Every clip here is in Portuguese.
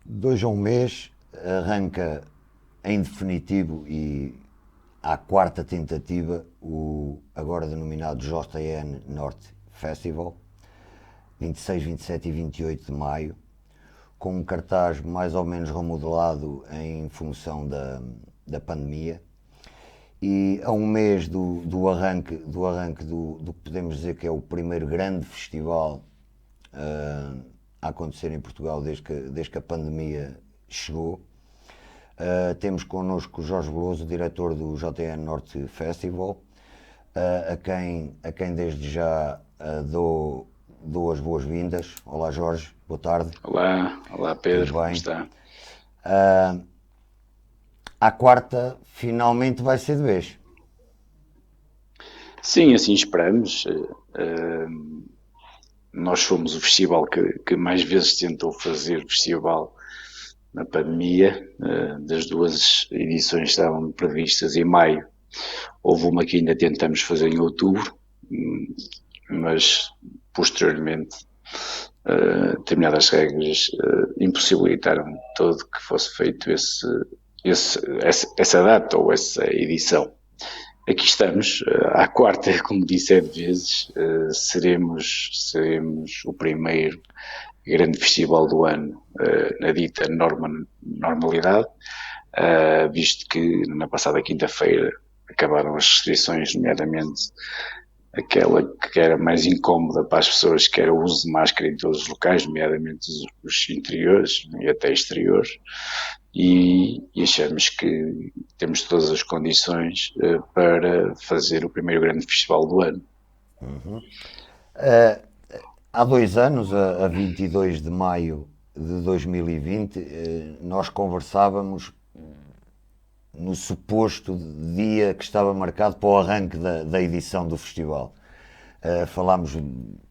Dois a um mês arranca em definitivo e à quarta tentativa o agora denominado JN Norte Festival, 26, 27 e 28 de maio, com um cartaz mais ou menos remodelado em função da pandemia. E a um mês do arranque do que podemos dizer que é o primeiro grande festival a acontecer em Portugal desde que a pandemia chegou. Temos connosco o Jorge Veloso, diretor do JN Norte Festival, a quem desde já dou as boas-vindas. Olá Jorge, boa tarde. Olá Tudo Pedro, como bem? está? À quarta finalmente vai ser de vez. Sim, assim esperamos. Nós fomos o festival que mais vezes tentou fazer o festival na pandemia. Das duas edições estavam previstas em maio. Houve uma que ainda tentamos fazer em outubro, mas posteriormente determinadas regras impossibilitaram todo que fosse feito essa data ou essa edição. Aqui estamos, à quarta, como disse, é de vezes, seremos o primeiro grande festival do ano na dita normalidade, visto que na passada quinta-feira acabaram as restrições, nomeadamente aquela que era mais incómoda para as pessoas, que era o uso de máscara em todos os locais, nomeadamente os interiores e até exteriores, e achamos que temos todas as condições para fazer o primeiro grande festival do ano. Há 2 anos, a 22 de maio de 2020, nós conversávamos no suposto dia que estava marcado para o arranque da edição do festival. Falámos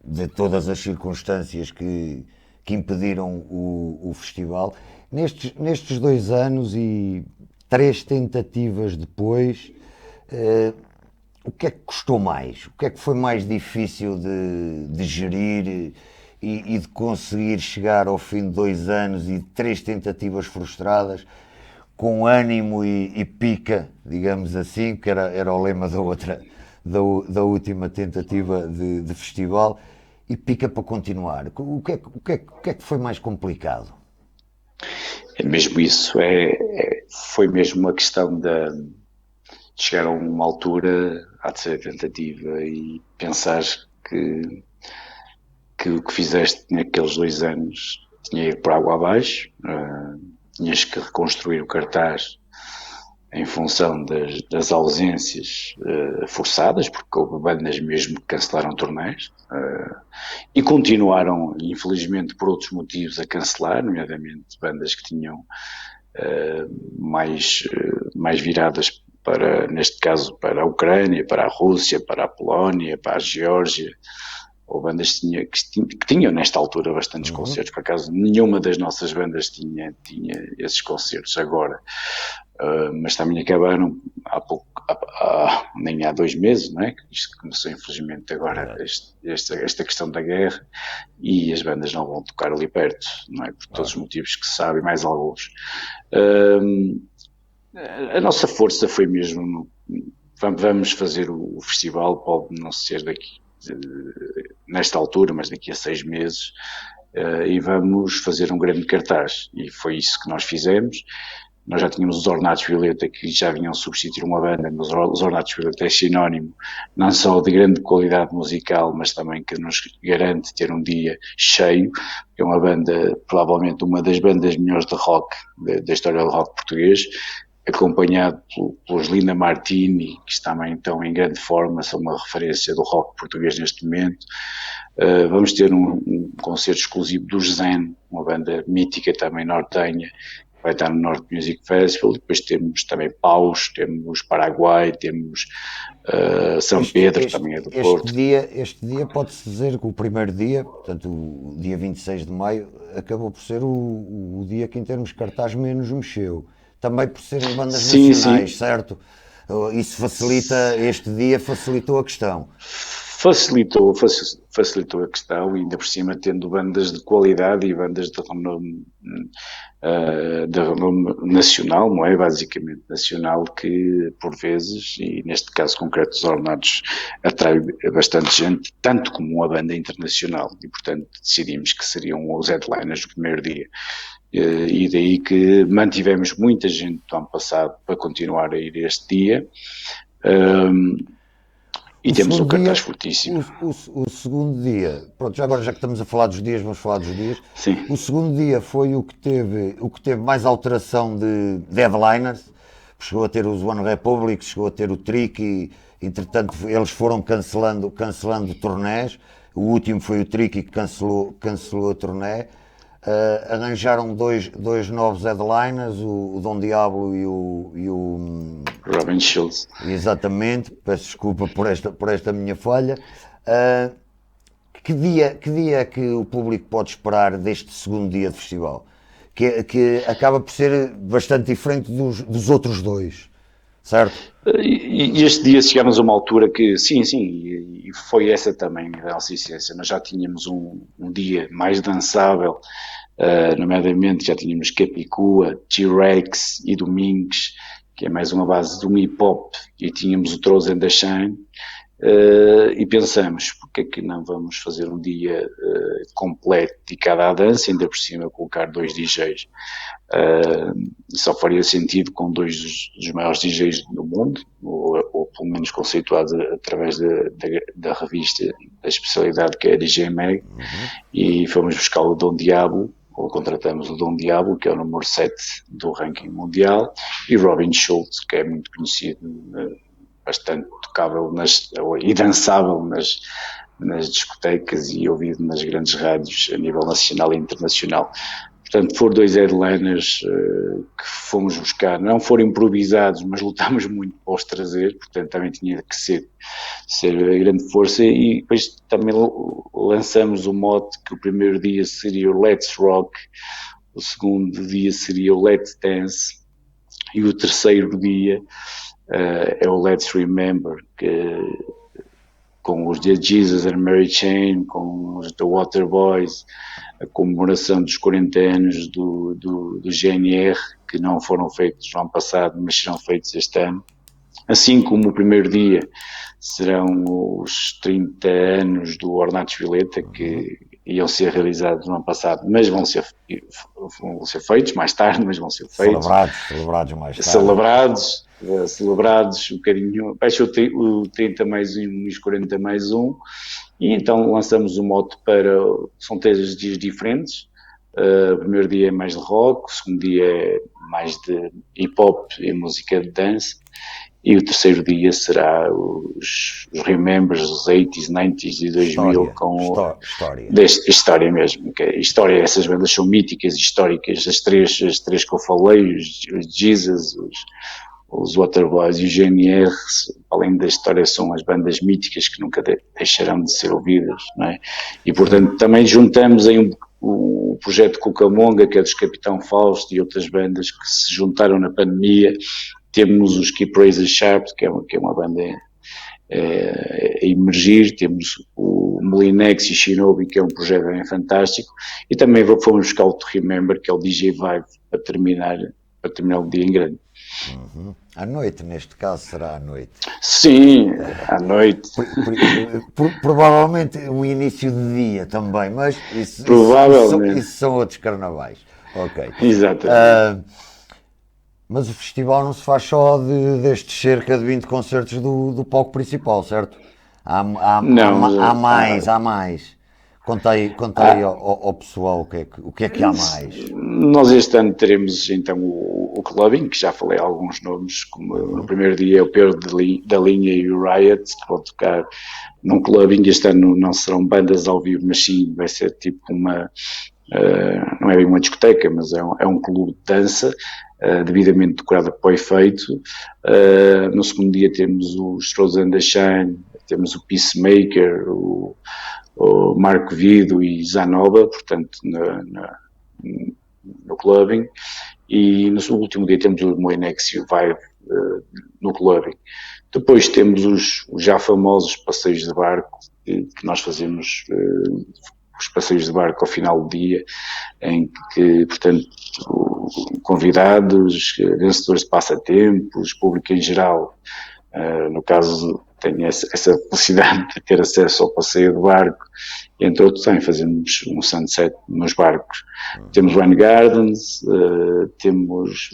de todas as circunstâncias que impediram o festival. Nestes 2 anos e três tentativas depois, o que é que custou mais? O que é que foi mais difícil de gerir e de conseguir chegar ao fim de 2 anos e três tentativas frustradas, com ânimo e pica, digamos assim, que era o lema da última tentativa de festival, e pica para continuar? O que é que foi mais complicado? É mesmo isso, foi mesmo uma questão de chegar a uma altura, à terceira tentativa, e pensar que, que o que fizeste naqueles 2 anos tinha ido por água abaixo, tinhas que reconstruir o cartaz em função das ausências forçadas, porque houve bandas mesmo que cancelaram torneios e continuaram, infelizmente, por outros motivos, a cancelar, nomeadamente bandas que tinham mais viradas para, neste caso, para a Ucrânia, para a Rússia, para a Polónia, para a Geórgia, ou bandas que tinham nesta altura bastantes concertos. Por acaso, nenhuma das nossas bandas tinha esses concertos agora. Mas também acabaram há pouco, nem há 2 meses, não é? Isto começou infelizmente agora, esta questão da guerra, e as bandas não vão tocar ali perto, não é? Por todos os motivos que se sabe, mais alguns. A nossa força foi mesmo, vamos fazer o festival, pode não ser nesta altura, mas daqui a 6 meses, e vamos fazer um grande cartaz, e foi isso que nós fizemos. Nós já tínhamos os Ornatos Violeta, que já vinham substituir uma banda, mas os Ornatos Violeta é sinónimo não só de grande qualidade musical, mas também que nos garante ter um dia cheio. É uma banda, provavelmente uma das bandas melhores de rock, da história do rock português, acompanhado pelos Linda Martini, que também estão em grande forma, são uma referência do rock português neste momento. Vamos ter um concerto exclusivo do Zen, uma banda mítica também nortenha, que vai estar no Norte Music Festival. Depois temos também Paus, temos Paraguai, temos São Pedro, também é do Porto. Este dia pode-se dizer que o primeiro dia, portanto o dia 26 de maio, acabou por ser o dia que em termos de cartaz menos mexeu. Também por serem bandas Sim, sim. nacionais, certo? Isso facilita, este dia facilitou a questão. facilitou a questão, e ainda por cima tendo bandas de qualidade e bandas de renome nacional, não é? Basicamente nacional, que por vezes, e neste caso concreto os ordenados, atrai bastante gente, tanto como a banda internacional, e portanto decidimos que seriam os headliners do primeiro dia. E daí que mantivemos muita gente do ano passado para continuar a ir este dia. E temos um cartaz fortíssimo. O segundo dia, pronto, já agora já que estamos a falar dos dias, vamos falar dos dias. Sim. O segundo dia foi o que teve mais alteração de headliners. Chegou a ter os One Republic, chegou a ter o Trick e, entretanto, eles foram cancelando turnés. O último foi o Trick que cancelou a turnê. Arranjaram dois novos headliners, o Dom Diablo e o Robin Schulz. Exatamente, peço desculpa por esta minha falha. Que dia é que o público pode esperar deste segundo dia de festival? Que acaba por ser bastante diferente dos outros dois, certo? E este dia chegámos a uma altura que, sim, e foi essa também a nossa essência. Nós já tínhamos um dia mais dançável, nomeadamente já tínhamos Capicua, T-Rex e Domingos, que é mais uma base de um hip-hop, e tínhamos o Throws and the Shine, e pensamos, porque é que não vamos fazer um dia completo dedicado à dança, ainda por cima colocar 2 DJs. Só faria sentido com 2 dos maiores DJs do mundo, ou pelo menos conceituados através da revista da especialidade que é a DJ Mag, e fomos buscar o Dom Diablo, ou contratamos o Dom Diablo, que é o número 7 do ranking mundial, e Robin Schulz, que é muito conhecido, bastante tocável e dançável nas discotecas e ouvido nas grandes rádios a nível nacional e internacional. Portanto, foram 2 headliners que fomos buscar, não foram improvisados, mas lutámos muito para os trazer, portanto também tinha que ser a grande força, e depois também lançamos o mote que o primeiro dia seria o Let's Rock, o segundo dia seria o Let's Dance, e o terceiro dia é o Let's Remember, com os The Jesus and Mary Chain, com os The Waterboys, a comemoração dos 40 anos do GNR, que não foram feitos no ano passado, mas serão feitos este ano. Assim como o primeiro dia serão os 30 anos do Ornatos Violeta, que iam ser realizados no ano passado, mas vão ser feitos mais tarde, mas vão ser feitos. Celebrados mais tarde. Celebrados um bocadinho, baixou o 30 mais 1 e os 40 mais 1, e então lançamos o mote são 3 dias diferentes. O primeiro dia é mais de rock, o segundo dia é mais de hip-hop e música de dance, e o terceiro dia será os Remembers, os 80s, 90s e 2000 história mesmo. História, essas bandas são míticas e históricas, as três que eu falei, os Jesus, os Waterboys e o GNR, além da história, são as bandas míticas que nunca deixarão de ser ouvidas, não é? E portanto também juntamos aí o projeto Cucamonga, que é dos Capitão Fausto e outras bandas que se juntaram na pandemia. Temos os Keep Razor Sharp, que é uma banda a emergir, temos o Molinex e Shinobi, que é um projeto bem fantástico, e também fomos buscar o To Remember, que é o DJ Vibe, para terminar o dia em grande. À noite, neste caso, será à noite. Sim, à noite. Provavelmente um início de dia também, mas isso são outros carnavais. Ok. Exatamente. Mas o festival não se faz só destes cerca de 20 concertos do palco principal, certo? Há mais. Conta aí ao pessoal o que é que há mais. Nós este ano teremos então o clubbing, que já falei alguns nomes, como no primeiro dia é o Pedro da Linha e o Riot, que vão tocar num clubbing. Este ano não serão bandas ao vivo, mas sim vai ser tipo uma, não é bem uma discoteca, mas é um clube de dança, devidamente decorado para o efeito. No segundo dia temos os Throws and the Shine, temos o Peacemaker, o Marco Vido e Zanova, portanto, no clubbing, e no último dia temos o Moinex e o Vibe no clubbing. Depois temos os já famosos passeios de barco que nós fazemos os passeios de barco ao final do dia, em que, portanto, convidados, vencedores de passatempos, público em geral, no caso tenho essa felicidade de ter acesso ao passeio de barco, entre outros também fazemos um sunset nos barcos. Temos wine gardens, temos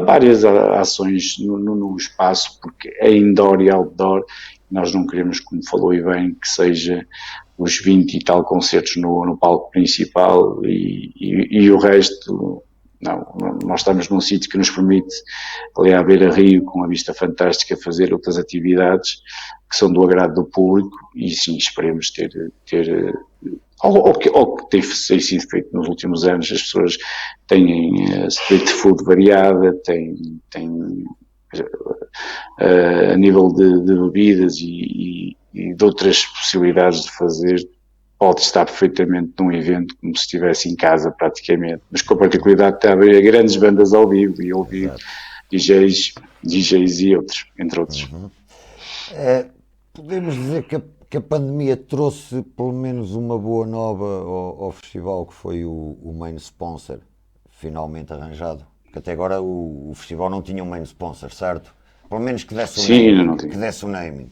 várias ações no espaço, porque é indoor e outdoor. Nós não queremos, como falou e bem, que seja os 20 e tal concertos no palco principal e o resto. Não, nós estamos num sítio que nos permite, ali à beira-rio, com uma vista fantástica, fazer outras atividades que são do agrado do público e sim, esperemos ter ao que tem sido feito nos últimos anos. As pessoas têm street food variada, têm a nível de bebidas e de outras possibilidades de fazer. Pode estar perfeitamente num evento como se estivesse em casa praticamente, mas com a particularidade de haver grandes bandas ao vivo e ouvir DJs e outros, entre outros. Podemos dizer que a pandemia trouxe pelo menos uma boa nova ao festival, que foi o main sponsor, finalmente arranjado. Porque até agora o festival não tinha um main sponsor, certo? Pelo menos que desse o naming. Não tinha. Que desse o naming.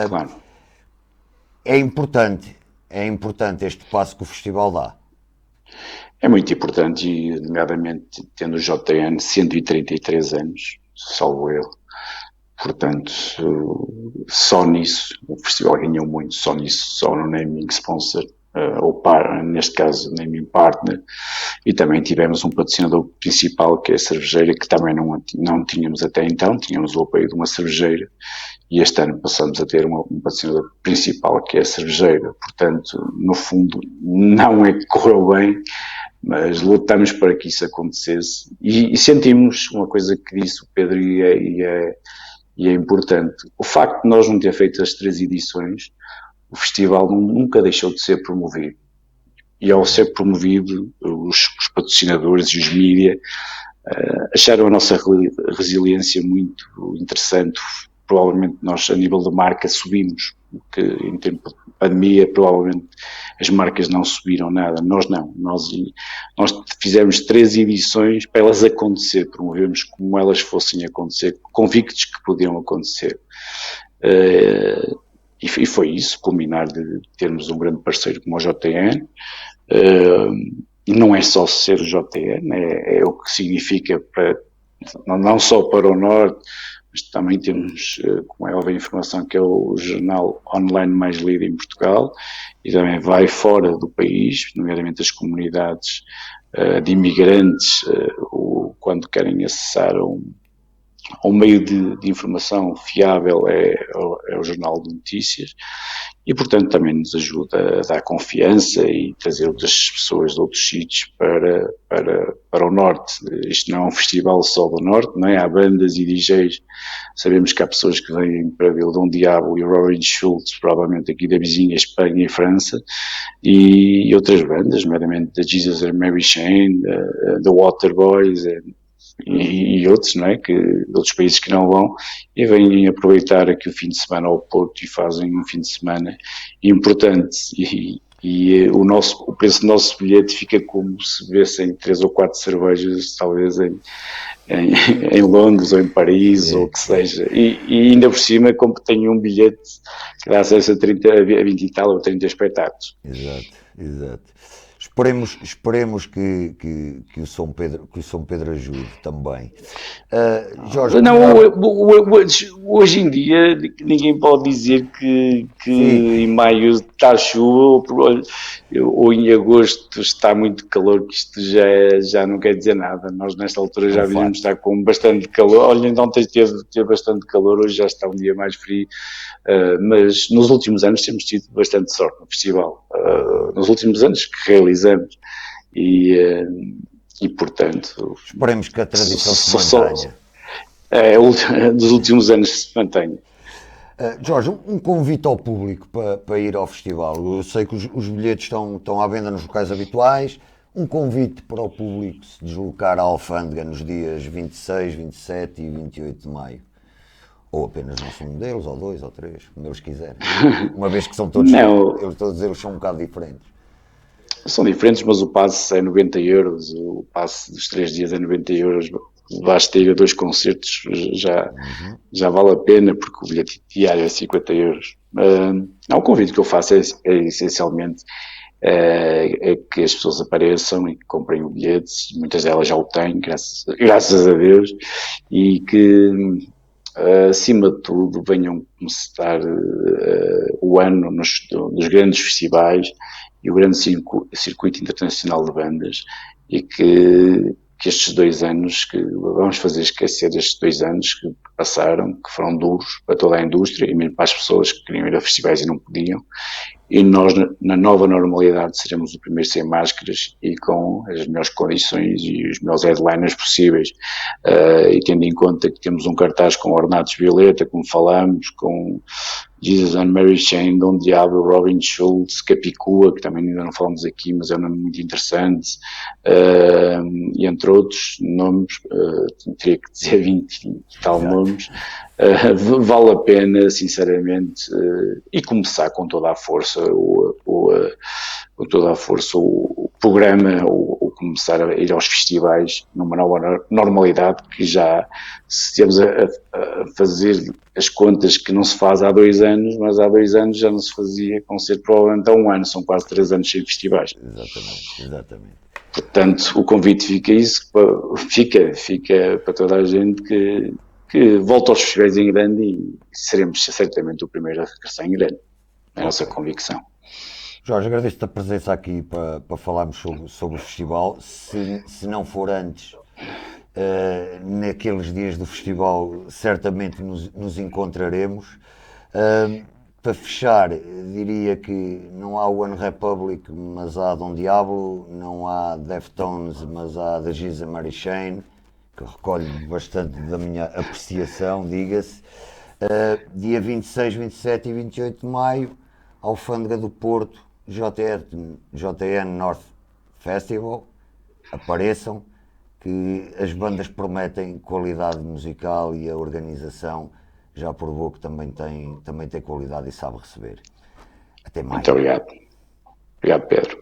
Claro. É importante este passo que o festival dá. É muito importante e, nomeadamente, tendo o JN 133 anos, salvo eu. Portanto, só nisso, o festival ganhou muito, só nisso, só no naming sponsor, ou neste caso, naming partner, e também tivemos um patrocinador principal, que é a cervejeira, que também não tínhamos até então, tínhamos o apoio de uma cervejeira, e este ano passamos a ter um patrocinador principal, que é a cervejeira. Portanto, no fundo, não é que correu bem, mas lutamos para que isso acontecesse, e sentimos uma coisa que disse o Pedro, e é importante. O facto de nós não ter feito as 3 edições, o festival nunca deixou de ser promovido. E ao ser promovido, os patrocinadores e os mídia acharam a nossa resiliência muito interessante. Provavelmente nós, a nível de marca, subimos, porque em tempo de pandemia, provavelmente as marcas não subiram nada. Nós não. Nós fizemos 3 edições para elas acontecer, promovemos como elas fossem acontecer, convictos que podiam acontecer. E foi isso, culminar de termos um grande parceiro como o JN. Não é só ser o JN, é o que significa não só para o Norte, mas também temos, como é óbvio, a informação que é o jornal online mais lido em Portugal e também vai fora do país, nomeadamente as comunidades de imigrantes, quando querem acessar um meio de informação fiável é o Jornal de Notícias e, portanto, também nos ajuda a dar confiança e trazer outras pessoas de outros sítios para o Norte. Isto não é um festival só do Norte, não é? Há bandas e DJs, sabemos que há pessoas que vêm para ver o Dom Diabo e o Rory Schultz, provavelmente aqui da vizinha Espanha e França, e outras bandas, nomeadamente da Jesus and Mary Chain, The Waterboys, e outros, não é? Outros países que não vão e vêm aproveitar aqui o fim de semana ao Porto e fazem um fim de semana importante e o preço do nosso bilhete fica como se vissem 3 ou 4 cervejas, talvez em Londres ou em Paris ou o que seja, e ainda por cima como tenho um bilhete que dá acesso a 20 e tal ou 30 espetáculos. Exato. Esperemos que o São Pedro ajude também. Jorge, não, hoje em dia ninguém pode dizer que em maio está chuva ou em agosto está muito calor, que isto já não quer dizer nada. Nós nesta altura já devíamos estar com bastante calor. Olha, então teve bastante calor, hoje já está um dia mais frio, mas nos últimos anos temos tido bastante sorte no festival. Nos últimos anos que realizamos e portanto esperemos que a tradição se mantenha. Dos últimos anos se mantenha. Jorge, um convite ao público para ir ao festival. Eu sei que os bilhetes estão à venda nos locais habituais. Um convite para o público se deslocar à Alfândega nos dias 26, 27 e 28 de maio. Ou apenas lançam um deles, ou dois, ou três, como eles quiserem. Uma vez que são todos, Não, todos eles são um bocado diferentes. são diferentes, mas o passe é 90 euros, o passe dos 3 dias é 90 euros. Basta ir a 2 concertos, já vale a pena, porque o bilhete diário é 50 euros. Não, o convite que eu faço é essencialmente é que as pessoas apareçam e que comprem o bilhete, muitas delas já o têm, graças a Deus, e que acima de tudo venham começar o ano nos grandes festivais e o grande circuito internacional de bandas, e que estes 2 anos, que vamos fazer esquecer estes 2 anos que passaram, que foram duros para toda a indústria e mesmo para as pessoas que queriam ir a festivais e não podiam, e nós, na nova normalidade, seremos o primeiro sem máscaras e com as melhores condições e os melhores headliners possíveis. E tendo em conta que temos um cartaz com Ornatos Violeta, como falamos, com Jesus and Mary Chain, Dom Diablo, Robin Schulz, Capicua, que também ainda não falamos aqui, mas é um nome muito interessante, e entre outros nomes, teria que dizer 20 e tal Exato. nomes. Vale a pena, sinceramente, e começar com toda a força com toda a força o programa, ou começar a ir aos festivais numa nova normalidade, que já estamos a fazer as contas que não se faz há 2 anos, mas há 2 anos já não se fazia concerto provavelmente há um ano, são quase 3 anos sem festivais. Exatamente, exatamente. Portanto, o convite fica para toda a gente que volta aos festivais em grande, e seremos certamente o primeiro a regressar em grande. É a nossa Ok. convicção. Jorge, agradeço-te a presença aqui para falarmos sobre o festival. Se não for antes, naqueles dias do festival, certamente nos encontraremos. Para fechar, diria que não há One Republic, mas há Dom Diablo, não há Deftones, mas há The Jesus and Mary Chain, que recolhe bastante da minha apreciação, diga-se. Dia 26, 27 e 28 de maio, Alfândega do Porto, JN North Festival. Apareçam, que as bandas prometem qualidade musical e a organização já provou que também tem qualidade e sabe receber. Até Muito maio. obrigado. Obrigado, Pedro.